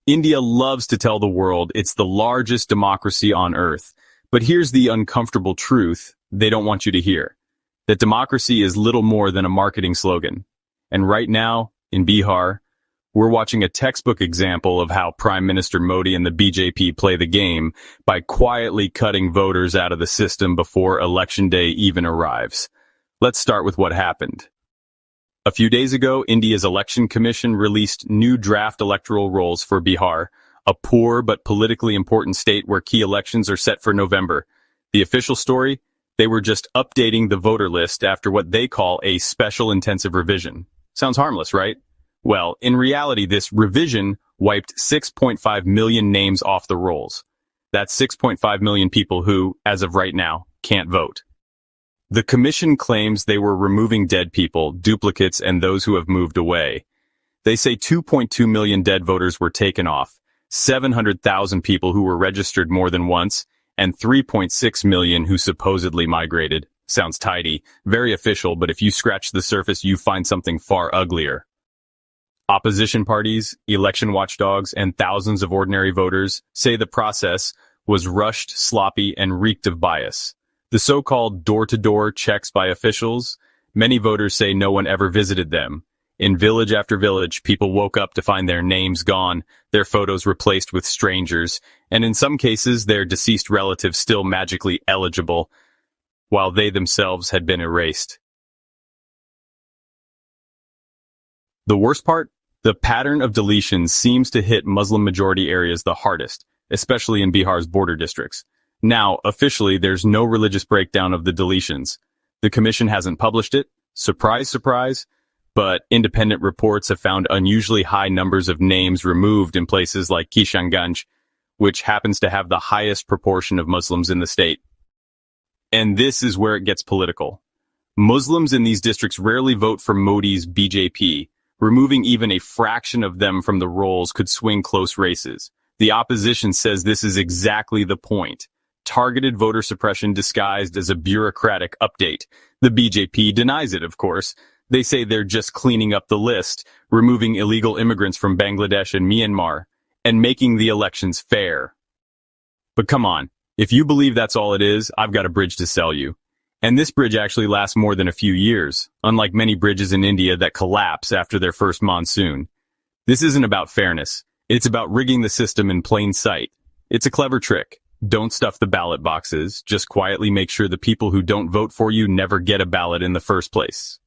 India loves to tell the world it's the largest democracy on earth. But here's the uncomfortable truth they don't want you to hear. That democracy is little more than a marketing slogan. And right now, in Bihar, we're watching a textbook example of how Prime Minister Modi and the BJP play the game by quietly cutting voters out of the system before election day even arrives. Let's start with what happened. A few days ago, India's Election Commission released new draft electoral rolls for Bihar, a poor but politically important state where key elections are set for November. The official story? They were just updating the voter list after what they call a special intensive revision. Sounds harmless, right? Well, in reality, this revision wiped 6.5 million names off the rolls. That's 6.5 million people who, as of right now, can't vote. The commission claims they were removing dead people, duplicates, and those who have moved away. They say 2.2 million dead voters were taken off, 700,000 people who were registered more than once, and 3.6 million who supposedly migrated. Sounds tidy, very official, but if you scratch the surface, you find something far uglier. Opposition parties, election watchdogs, and thousands of ordinary voters say the process was rushed, sloppy, and reeked of bias. The so-called door-to-door checks by officials, many voters say no one ever visited them. In village after village, people woke up to find their names gone, their photos replaced with strangers, and in some cases their deceased relatives still magically eligible, while they themselves had been erased. The worst part? The pattern of deletions seems to hit Muslim-majority areas the hardest, especially in Bihar's border districts. Now, officially, there's no religious breakdown of the deletions. The commission hasn't published it, surprise, surprise, but independent reports have found unusually high numbers of names removed in places like Kishanganj, which happens to have the highest proportion of Muslims in the state. And this is where it gets political. Muslims in these districts rarely vote for Modi's BJP. Removing even a fraction of them from the rolls could swing close races. The opposition says this is exactly the point. Targeted voter suppression disguised as a bureaucratic update. The BJP denies it, of course. They say they're just cleaning up the list, removing illegal immigrants from Bangladesh and Myanmar, and making the elections fair. But come on, if you believe that's all it is, I've got a bridge to sell you. And this bridge actually lasts more than a few years, unlike many bridges in India that collapse after their first monsoon. This isn't about fairness. It's about rigging the system in plain sight. It's a clever trick. Don't stuff the ballot boxes. Just quietly make sure the people who don't vote for you never get a ballot in the first place.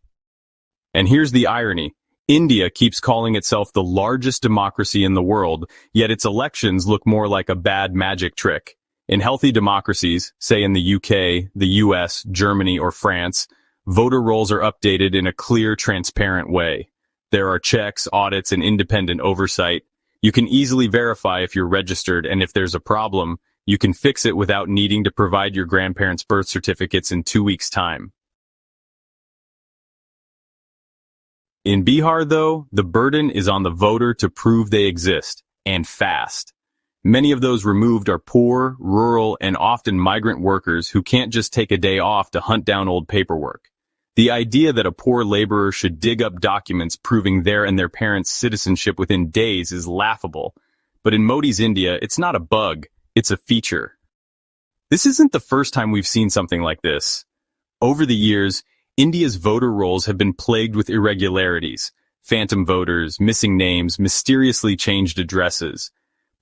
And here's the irony. India keeps calling itself the largest democracy in the world, yet its elections look more like a bad magic trick. In healthy democracies, say in the UK, the US, Germany, or France, voter rolls are updated in a clear, transparent way. There are checks, audits, and independent oversight. You can easily verify if you're registered, and if there's a problem, you can fix it without needing to provide your grandparents' birth certificates in 2 weeks' time. In Bihar, though, the burden is on the voter to prove they exist, and fast. Many of those removed are poor, rural, and often migrant workers who can't just take a day off to hunt down old paperwork. The idea that a poor laborer should dig up documents proving their and their parents' citizenship within days is laughable. But in Modi's India, it's not a bug, it's a feature. This isn't the first time we've seen something like this. Over the years, India's voter rolls have been plagued with irregularities, phantom voters, missing names, mysteriously changed addresses.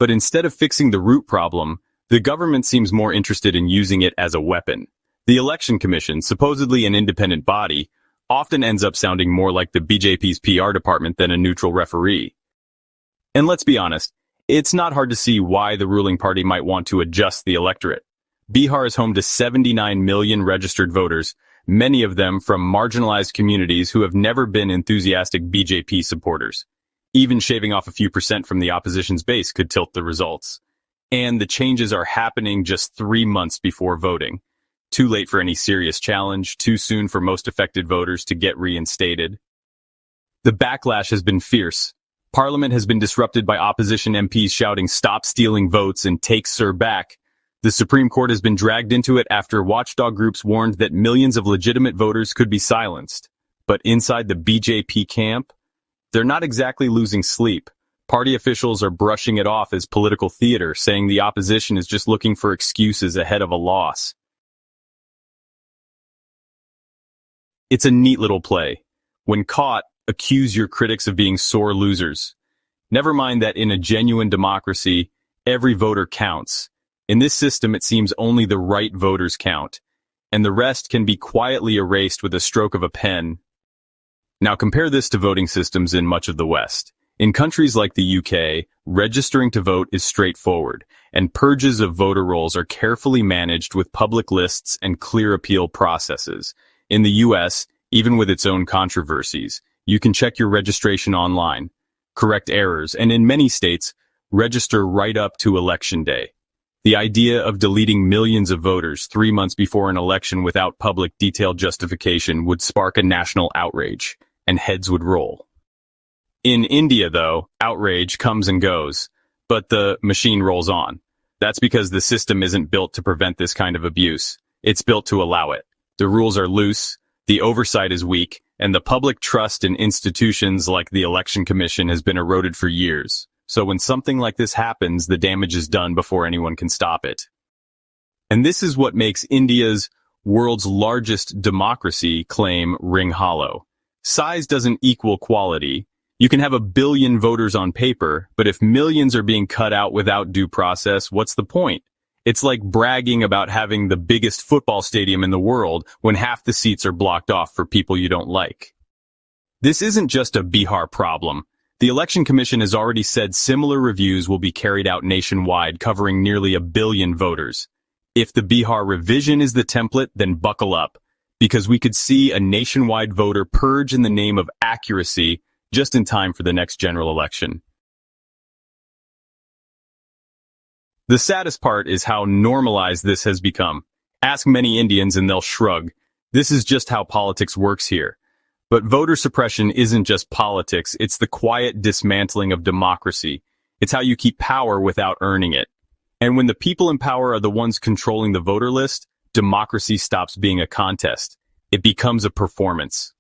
But instead of fixing the root problem, the government seems more interested in using it as a weapon. The Election Commission, supposedly an independent body, often ends up sounding more like the BJP's PR department than a neutral referee. And let's be honest, it's not hard to see why the ruling party might want to adjust the electorate. Bihar is home to 79 million registered voters, many of them from marginalized communities who have never been enthusiastic BJP supporters. Even shaving off a few percent from the opposition's base could tilt the results. And the changes are happening just 3 months before voting. Too late for any serious challenge, too soon for most affected voters to get reinstated. The backlash has been fierce. Parliament has been disrupted by opposition MPs shouting "Stop stealing votes" and "Take Sir back." The Supreme Court has been dragged into it after watchdog groups warned that millions of legitimate voters could be silenced. But inside the BJP camp, they're not exactly losing sleep. Party officials are brushing it off as political theater, saying the opposition is just looking for excuses ahead of a loss. It's a neat little play. When caught, accuse your critics of being sore losers. Never mind that in a genuine democracy, every voter counts. In this system, it seems only the right voters count, and the rest can be quietly erased with a stroke of a pen. Now compare this to voting systems in much of the West. In countries like the UK, registering to vote is straightforward, and purges of voter rolls are carefully managed with public lists and clear appeal processes. In the US, even with its own controversies, you can check your registration online, correct errors, and in many states, register right up to Election Day. The idea of deleting millions of voters 3 months before an election without public detailed justification would spark a national outrage, and heads would roll. In India, though, outrage comes and goes, but the machine rolls on. That's because the system isn't built to prevent this kind of abuse. It's built to allow it. The rules are loose, the oversight is weak, and the public trust in institutions like the Election Commission has been eroded for years. So when something like this happens, the damage is done before anyone can stop it. And this is what makes India's world's largest democracy claim ring hollow. Size doesn't equal quality. You can have 1 billion voters on paper, but if millions are being cut out without due process, what's the point? It's like bragging about having the biggest football stadium in the world when half the seats are blocked off for people you don't like. This isn't just a Bihar problem. The Election Commission has already said similar reviews will be carried out nationwide, covering nearly 1 billion voters. If the Bihar revision is the template, then buckle up, because we could see a nationwide voter purge in the name of accuracy just in time for the next general election. The saddest part is how normalized this has become. Ask many Indians and they'll shrug. This is just how politics works here. But voter suppression isn't just politics, it's the quiet dismantling of democracy. It's how you keep power without earning it. And when the people in power are the ones controlling the voter list, democracy stops being a contest. It becomes a performance.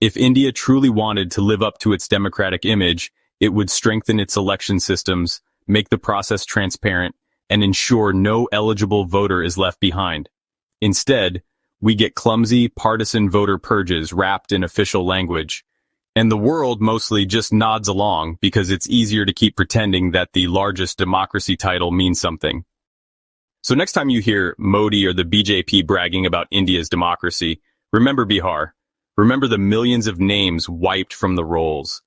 If India truly wanted to live up to its democratic image, it would strengthen its election systems, make the process transparent, and ensure no eligible voter is left behind. Instead, we get clumsy, partisan voter purges wrapped in official language. And the world mostly just nods along because it's easier to keep pretending that the largest democracy title means something. So next time you hear Modi or the BJP bragging about India's democracy, remember Bihar. Remember the millions of names wiped from the rolls.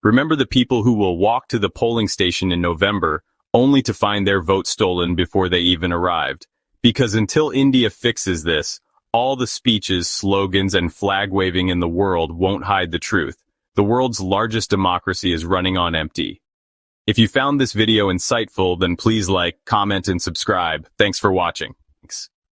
Remember the people who will walk to the polling station in November only to find their vote stolen before they even arrived. Because until India fixes this, all the speeches, slogans, and flag-waving in the world won't hide the truth. The world's largest democracy is running on empty. If you found this video insightful, then please like, comment, and subscribe. Thanks for watching.